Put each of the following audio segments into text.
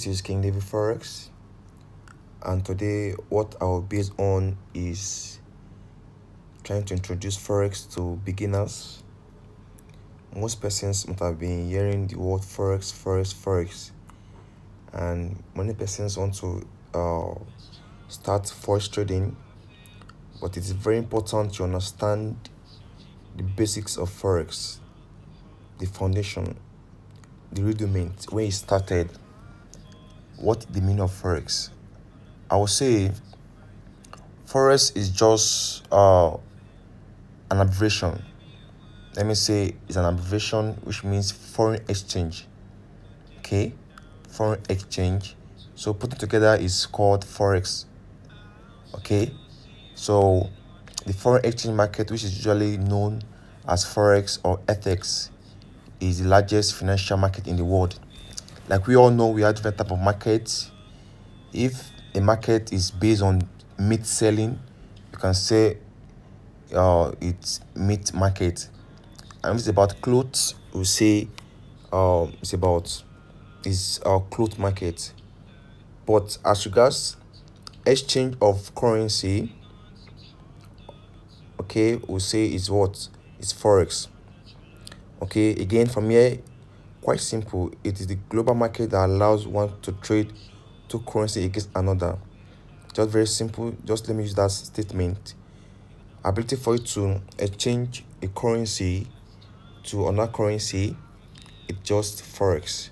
This is King David Forex, and today what I'll base on is trying to introduce Forex to beginners. Most persons must have been hearing the word Forex, and many persons want to start Forex trading, but it is very important to understand the basics of Forex, the foundation, the rudiment, where it started, what the meaning of Forex. I would say Forex is just an abbreviation. Let me say it's an abbreviation which means foreign exchange. Okay, foreign exchange. So putting together is called Forex. Okay, so the foreign exchange market, which is usually known as Forex or FX, is the largest financial market in the world. Like we all know, we have different type of markets. If a market is based on meat selling, you can say it's meat market. And if it's about clothes, we say it's about is our cloth market. But as regards exchange of currency, okay, we'll say is what is Forex. Okay, again from here, quite simple. It is the global market that allows one to trade two currency against another. Just very simple. Just let me use that statement. Ability for you to exchange a currency to another currency, it's just Forex.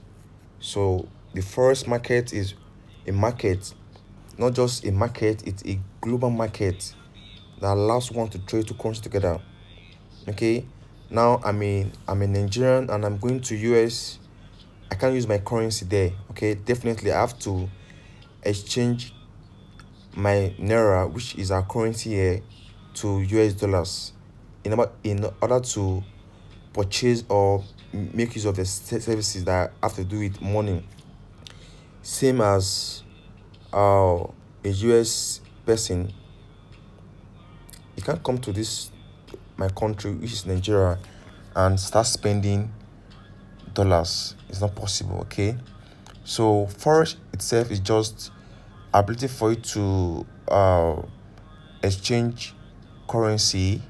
So the Forex market is a market, not just a market, it's a global market that allows one to trade two currencies together. Okay, now I'm a Nigerian and I'm going to US. I can't use my currency there. Okay, definitely I have to exchange my naira, which is our currency here, to US dollars in order to purchase or make use of the services that I have to do with money. Same as a US person, you can't come to this my country, which is Nigeria, and start spending dollars. It's not possible. Okay, so forex itself is just ability for you to exchange currency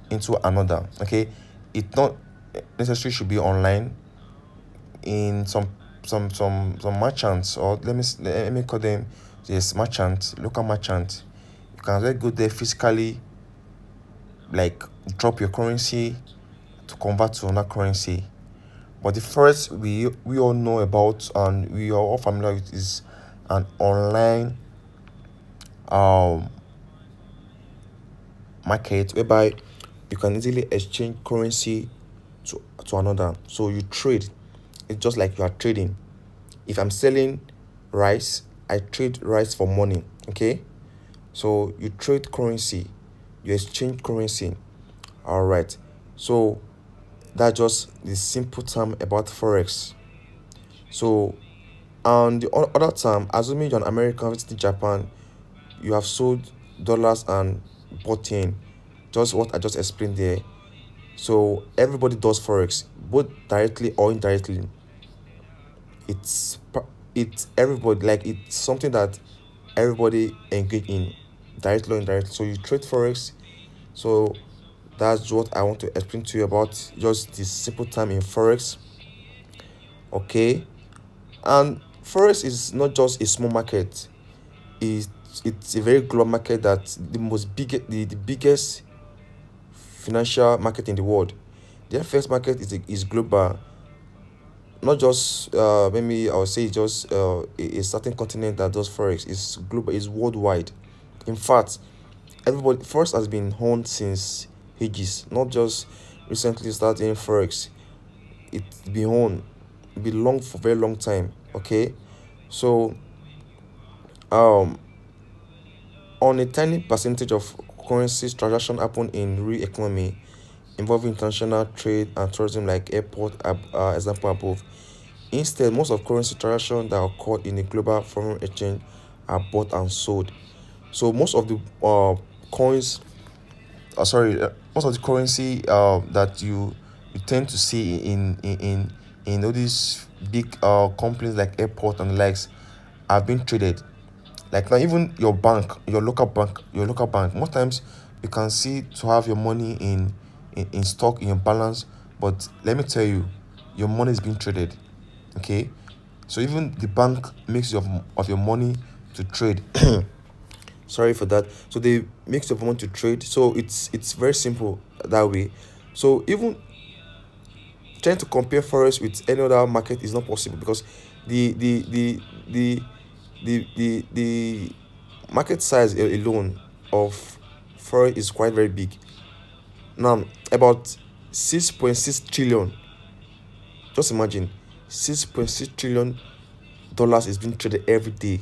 into another. Okay, it not necessarily should be online. In some merchants, or let me call them, yes, merchants, local merchants, you can just go there physically, like drop your currency to convert to another currency. But the first we all know about and we are all familiar with is an online um market whereby you can easily exchange currency to another. So you trade. It's just like you are trading. If I'm selling rice, I trade rice for money. Okay, so you trade currency, you exchange currency. All right, so that's just the simple term about Forex. So on the other term, assuming you're an American visiting Japan, you have sold dollars and bought in, just what I just explained there. So everybody does Forex, both directly or indirectly. It's everybody, like it's something that everybody engage in, directly or indirectly. So you trade Forex. So that's what I want to explain to you about just this simple time in Forex. Okay, and Forex is not just a small market. It's it's a very global market, that the biggest financial market in the world. The FX market is global, not just maybe I would say just a certain continent that does Forex. Is global, is worldwide. In fact, everybody Forex has been honed since ages, not just recently starting Forex. It's been honed, been for a very long time. Okay, so um on a tiny percentage of currencies transaction happen in real economy involving international trade and tourism, like airport example above. Instead, most of currency transactions that occur in a global foreign exchange are bought and sold. So most of the coins, most of the currency that you tend to see in all these big companies like airport and the likes have been traded. Like now, even your bank, your local bank, most times you can see to have your money in stock in your balance, but let me tell you, your money is being traded. Okay, so even the bank makes of your money to trade. Sorry for that. So they mix of money to trade. So it's very simple that way. So even trying to compare forex with any other market is not possible, because the the the the the market size alone of forex is quite very big. Now about 6.6 trillion. Just imagine, 6.6 trillion dollars is being traded every day.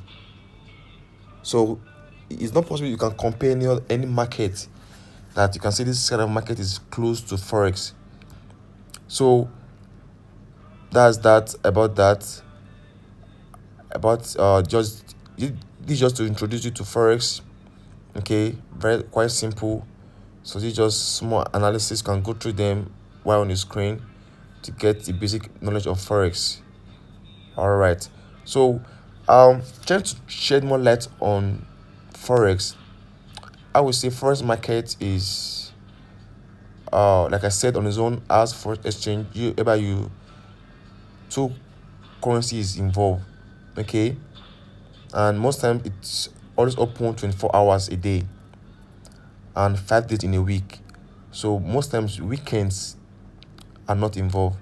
So it's not possible you can compare any market that you can say this kind of market is close to forex. So that's that about that. About this just to introduce you to forex. Okay, very quite simple. So this just small analysis, can go through them while on the screen to get the basic knowledge of forex. All right. So trying to shed more light on forex, I would say forex market is like I said, on its own as forex exchange. You two currencies involved. Okay, and most times it's always open 24 hours a day and 5 days in a week. So most times weekends are not involved.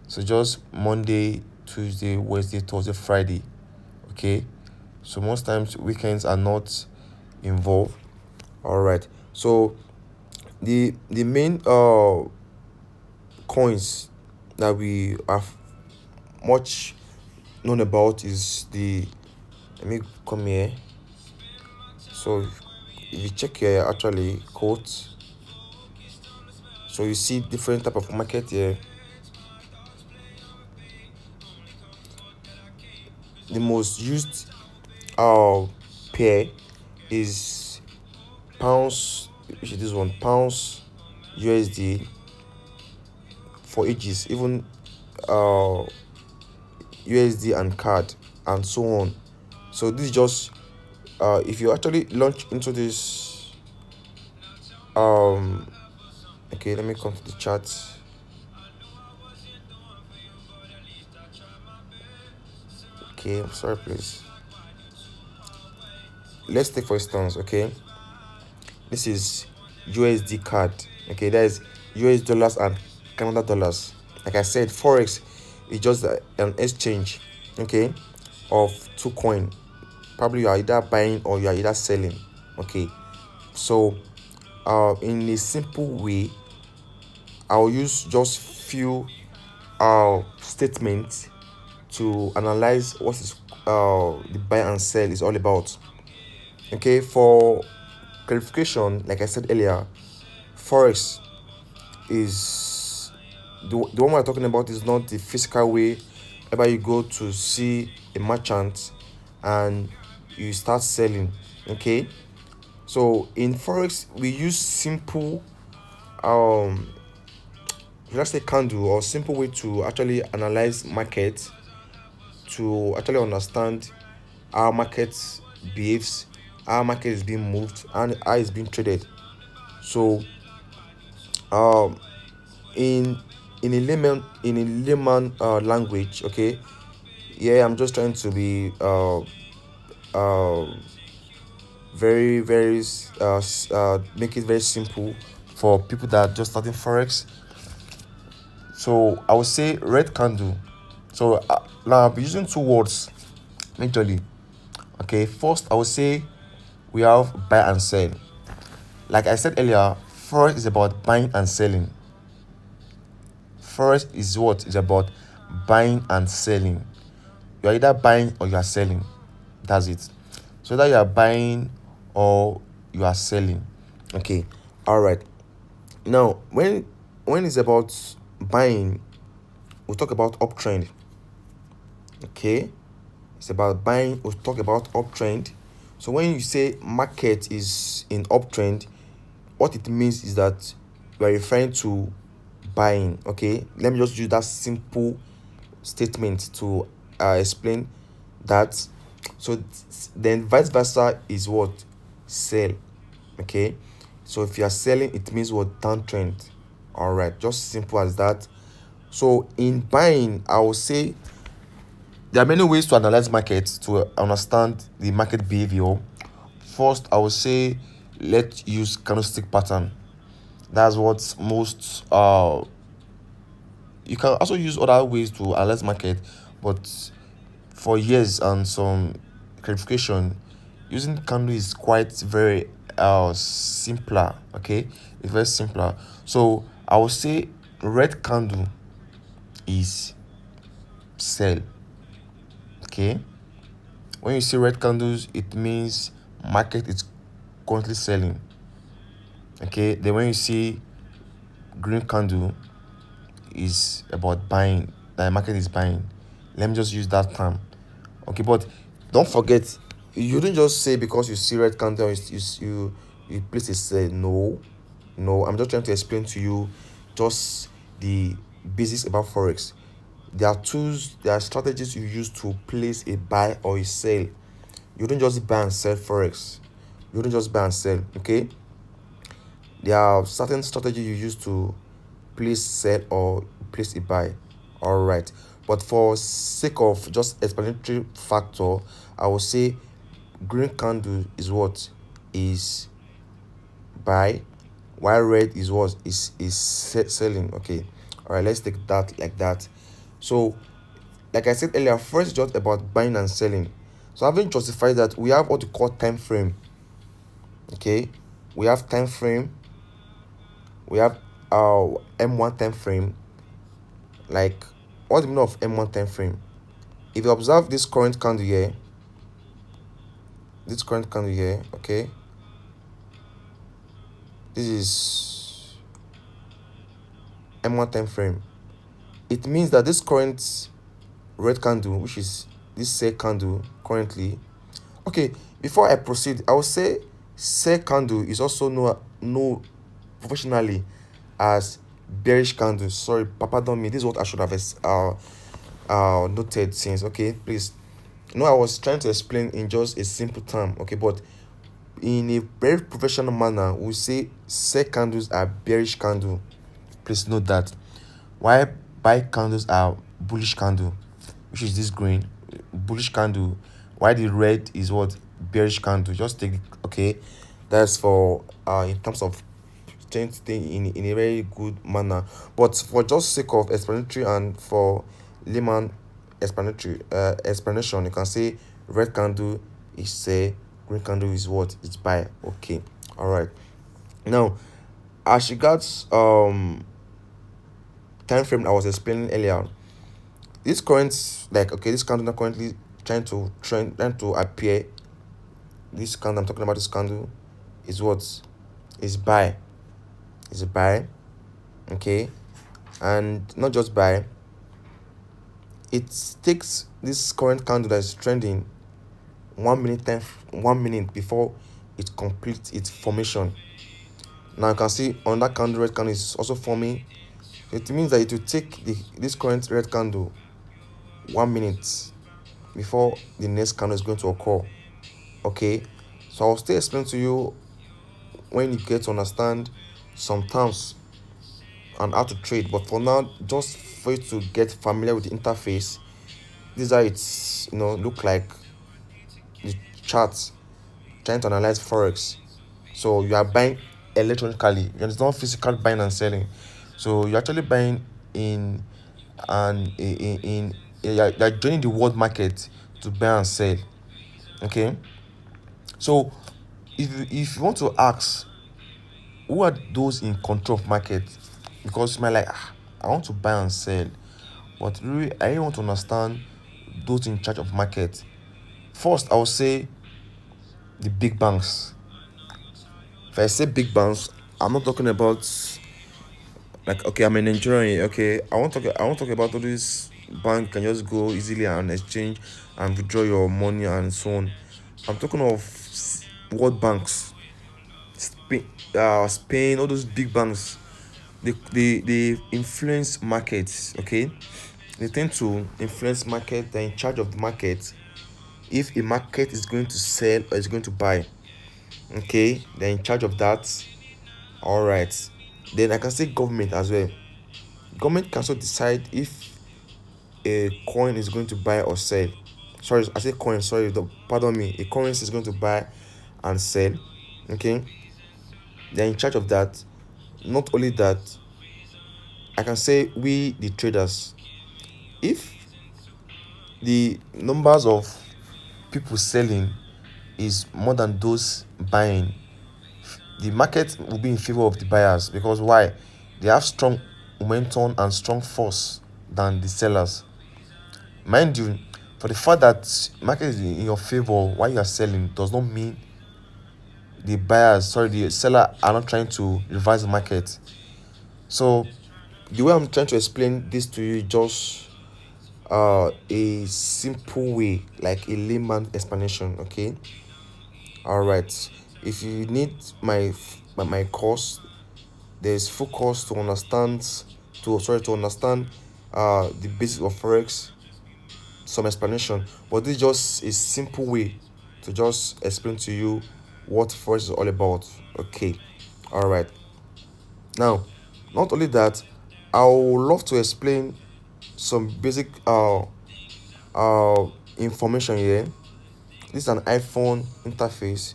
So just Monday, Tuesday, Wednesday, Thursday, Friday. Okay. So most times weekends are not involved. All right. So the main coins that we have much known about is the, let me come here. So if you check here, actually quotes, so you see different type of market here. The most used pair is pounds, which is this one, pounds USD, for ages, even USD and card, and so on. So this is just if you actually launch into this okay, let me come to the chart. Okay, I'm sorry, please. Let's take for instance, okay, this is USD card. Okay, that is US dollars and Canada dollars. Like I said, forex is just an exchange, okay, of two coin. Probably you are either buying or you are either selling. Okay, so in a simple way, I'll use just few statements to analyze what is the buy and sell is all about. Okay, for clarification, like I said earlier, forex is the one we're talking about is not the physical way whereby you go to see a merchant and you start selling. Okay, so in forex we use simple let's say candle, or simple way to actually analyze market, to actually understand how market behaves, how market is being moved, and how it's being traded. So um in in a layman language, okay, yeah, I'm just trying to be uh make it very simple for people that are just starting forex. So I would say red candle. So now I'll be using two words majorly. Okay, first I would say we have buy and sell. Like I said earlier, forex is about buying and selling. Forex is what is about buying and selling. You are either buying or you are selling. That's it. So that you are buying or you are selling. Okay. All right. Now, when it's about buying, we'll talk about uptrend. Okay. It's about buying. We'll talk about uptrend. So when you say market is in uptrend, what it means is that we are referring to buying. Okay. Let me just use that simple statement to explain that. So then vice versa is what? Sell. Okay, so if you are selling, it means what? Downtrend. All right, just simple as that. So in buying, I will say there are many ways to analyze markets to understand the market behavior. First, I will say let's use candlestick pattern. That's what most you can also use other ways to analyze market, but for years and some clarification, using candle is quite very simpler. Okay, it's very simpler. So I would say red candle is sell. Okay, when you see red candles, it means market is currently selling. Okay, then when you see green candle, is about buying. The market is buying. Let me just use that term. Okay, but don't forget, you don't just say because you see red candle you place a sell. No, no. I'm just trying to explain to you just the basics about forex. There are tools, there are strategies you use to place a buy or a sell. You don't just buy and sell forex. You don't just buy and sell. Okay, there are certain strategies you use to place sell or place a buy. All right, but for sake of just explanatory factor, I will say green candle is what? Is buy, while red is what? Is selling. Okay, all right, let's take that like that. So like I said earlier, first is just about buying and selling. So having justified that, we have what we call time frame. Okay, we have time frame, we have M1 time frame. Like, what's the meaning of M1 time frame? If you observe this current candle here, okay, this is M1 time frame. It means that this current red candle, which is this sell candle currently. Okay, before I proceed, I will say sell candle is also no professionally as bearish candle. Sorry, pardon me. This is what I should have noted since. Okay, please. No, I was trying to explain in just a simple term. Okay, but in a very professional manner, we say sell candles are bearish candle. Please note that. Why buy candles are bullish candle, which is this green bullish candle. Why the red is what? Bearish candle. Just take okay. That's for in terms of change thing in a very good manner. But for just sake of explanatory and for layman explanation, you can say red candle is say, green candle is what? It's buy. Okay, all right. Now, as regards time frame I was explaining earlier, this current, like, okay, this candle now currently trying to appear. This candle I'm talking about, this candle is what? Is buy. Is a buy. Okay, and not just buy, it takes this current candle that is trending 1 minute time, 1 minute before it completes its formation. Now you can see on that candle, red candle is also forming. It means that it will take this current red candle 1 minute before the next candle is going to occur. Okay, so I'll still explain to you when you get to understand some terms and how to trade, but for now, just for you to get familiar with the interface, these are its look like the charts trying to analyze forex. So you are buying electronically, it's not physical buying and selling. So you're actually buying in and in you're joining the world market to buy and sell. Okay, so if you want to ask who are those in control of market, because you might like, I want to buy and sell, but really I really want to understand those in charge of market. First, I will say the big banks. If I say big banks, I'm not talking about, like, okay, I'm a Nigerian. Okay, I want to talk about all this bank can just go easily and exchange and withdraw your money and so on. I'm talking of world banks, Spain, all those big banks. They influence markets. Okay, They tend to influence market. They're in charge of the market. If a market is going to sell or is going to buy, okay, they're in charge of that. All right. Then I can say government as well. Government can also decide if a coin is going to buy or sell. Sorry, I say coin. Sorry, pardon me. A currency is going to buy and sell. Okay, they're in charge of that. Not only that, I can say we the traders. If the numbers of people selling is more than those buying, the market will be in favor of the buyers because why? They have strong momentum and strong force than the sellers. Mind you, for the fact that market is in your favor while you are selling does not mean the seller are not trying to revise the market. So the way I'm trying to explain this to you, just a simple way, like a layman explanation. Okay, all right. If you need my course, there's full course to understand to understand the basics of forex, some explanation, but this is just a simple way to just explain to you what forex is all about. Okay, all right. Now, not only that, I would love to explain some basic information here. This is an iPhone interface.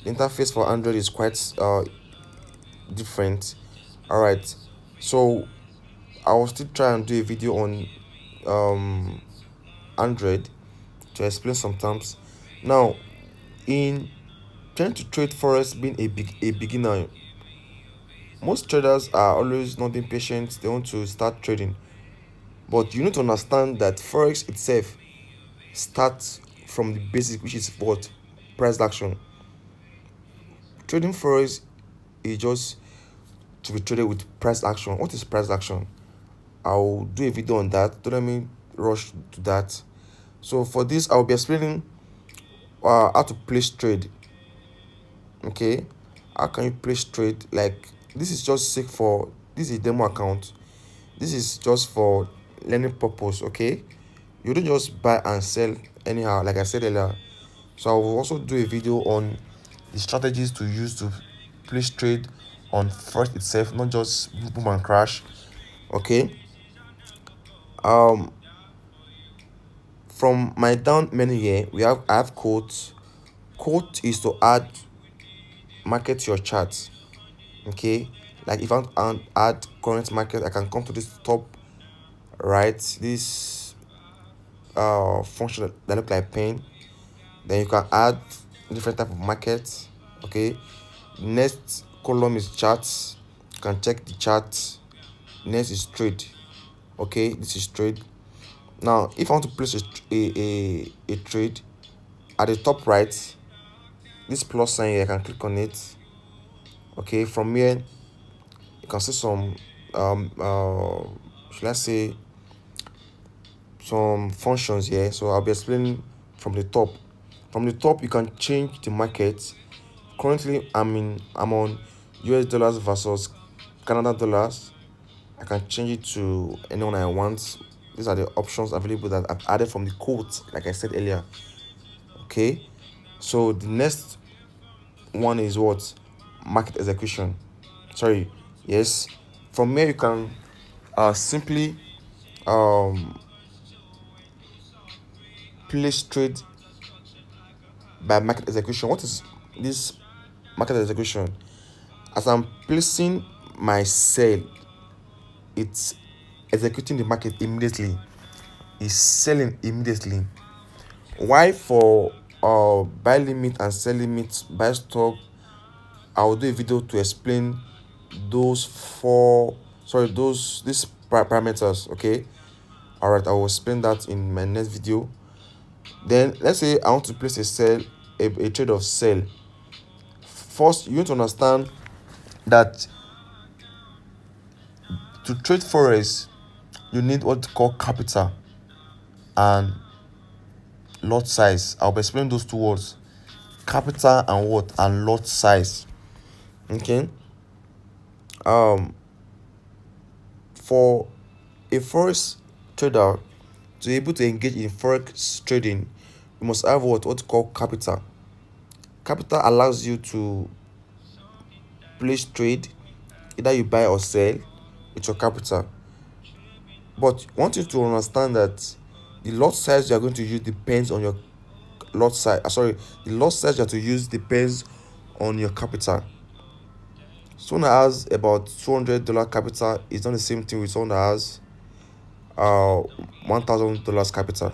The interface for Android is quite different. All right, so I will still try and do a video on um Android to explain some terms. Now, in trying to trade forex, being a beginner, most traders are always not being patient. They want to start trading, but you need to understand that forex itself starts from the basic, which is what? Price action. Trading forex is just to be traded with price action. What is price action? I'll do a video on that. Don't let me rush to that. So for this, I'll be explaining how to place trade. Okay, how can you place trade? Like, this is just sake for, this is a demo account. This is just for learning purpose. Okay, you don't just buy and sell anyhow, like I said earlier. So I will also do a video on the strategies to use to place trade on Forex itself, not just boom and crash. Okay, um from my down menu here, I have quotes. Quote is to add market to your chart. Okay, like if I want to add current market, I can come to this top right, this function that look like pen. Then you can add different type of markets. Okay, next column is charts. You can check the chart. Next is trade. Okay, this is trade. Now if I want to place a trade, at the top right, this plus sign here, I can click on it. Okay, from here you can see some should I say some functions here. So I'll be explaining from the top. From the top, you can change the market. Currently I'm on US dollars versus Canada dollars. I can change it to anyone I want. These are the options available that I've added from the quote, like I said earlier. Okay, so the next one is what? Market execution. Sorry, yes. From here you can simply um place trade by market execution. What is this market execution? As I'm placing my sell, it's executing the market immediately. It's selling immediately. Why for buy limit and sell limit, buy stop, I will do a video to explain those these parameters. Okay, all right, I will explain that in my next video. Then let's say I want to place a sell, a trade of sell. First, you need to understand that to trade forex, you need what to call capital and lot size. I'll be explaining those two words: capital and what? And lot size. Okay, for a forex trader, To be able to engage in forex trading, you must have what you call capital. Capital allows you to place trade, either you buy or sell with your capital. But I want you to understand that the lot size you are going to use depends on your lot size. The lot size you have to use depends on your capital. Someone that has about $200 capital is not the same thing with someone that has $1,000 capital.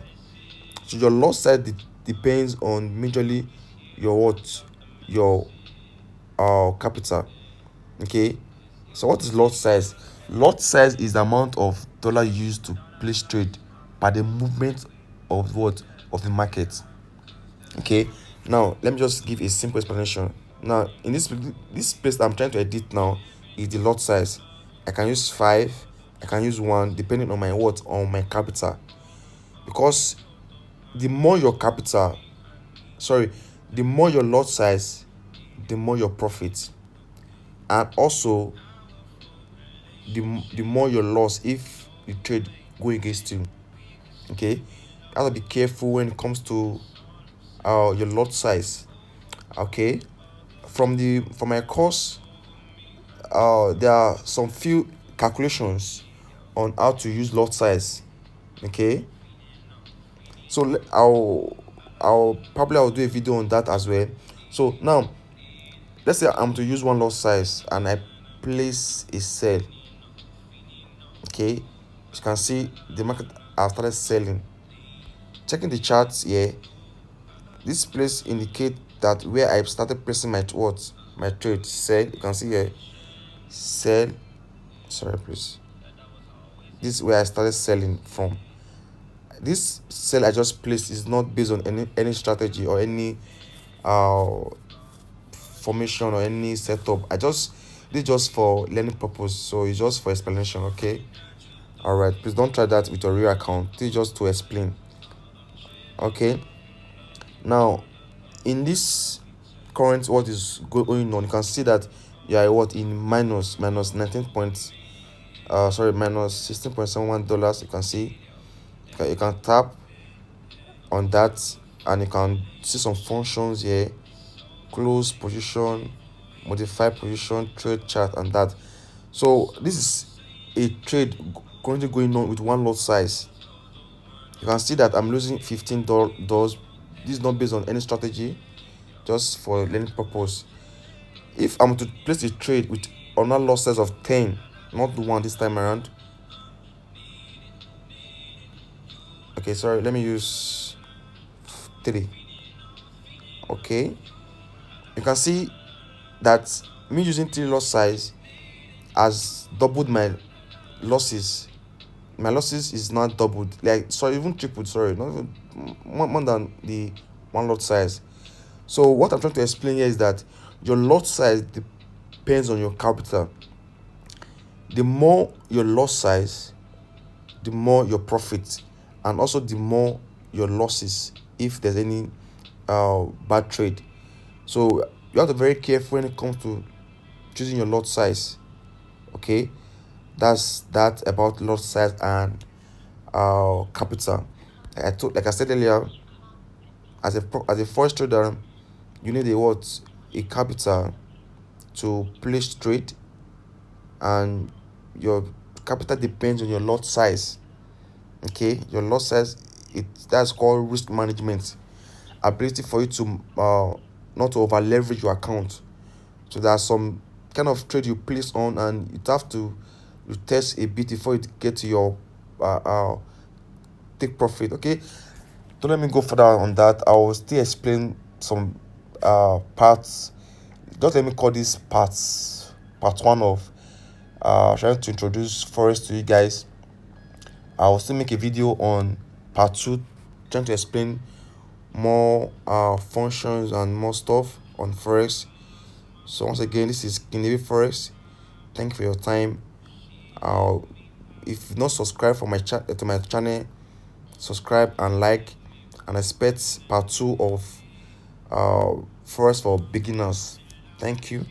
So your lot size depends on majorly your capital. Okay. So what is lot size? Lot size is the amount of dollar used to place trade by the movement of what of the market. Okay. Now let me just give a simple explanation. Now in this place that I'm trying to edit now is the lot size. I can use 5, I can use 1 depending on my capital. Because the more your capital, sorry, the more your lot size, the more your profit, and also the more your loss if the trade go against you. Okay, you have to be careful when it comes to your lot size. Okay, from my course, there are some few calculations on how to use lot size. Okay, so I'll do a video on that as well. So now let's say I'm to use one lot size and I place a sell. Okay, you can see the market have started selling. Checking the charts here, this place indicate that where I started placing my trade sell. You can see here sell. Sorry, please. This is where I started selling from. This sell I just placed is not based on any strategy or any uh formation or any setup. This is just for learning purpose, so it's just for explanation. Okay, all right, please don't try that with your real account. This is just to explain. Okay, now in this current what is going on, you can see that you are what in minus 19 points, minus $16.71. You can see you can tap on that and you can see some functions here: close position, modify position, trade chart, and that. So this is a trade currently going on with one lot size. You can see that I'm losing $15. This is not based on any strategy, just for learning purpose. If I'm to place a trade with another lot size of 10, not the one this time around. Okay, sorry, let me use 3. Okay, you can see that me using 3 lot size has doubled my losses. My losses is not doubled, like, sorry, even tripled, sorry, not even more than the one lot size. So what I'm trying to explain here is that your lot size depends on your capital. The more your lot size, the more your profit, and also the more your losses if there's any bad trade. So you have to be very careful when it comes to choosing your lot size. Okay, that's that about lot size and capital. Like I said earlier, as a forex trader, you need a capital to place trade, and your capital depends on your lot size. Okay, your lot size, that's called risk management, ability for you to not to over leverage your account. So there are some kind of trade you place on and you have to test a bit before you get to your take profit. Okay, don't let me go further on that. I will still explain some parts. Just let me call this part 1 of trying to introduce forex to you guys. I will still make a video on part 2, trying to explain more functions and more stuff on forex. So once again, this is Kinevi Forex. Thank you for your time. If you've not subscribed to my channel, subscribe and like, and expect part 2 of forex for beginners. Thank you.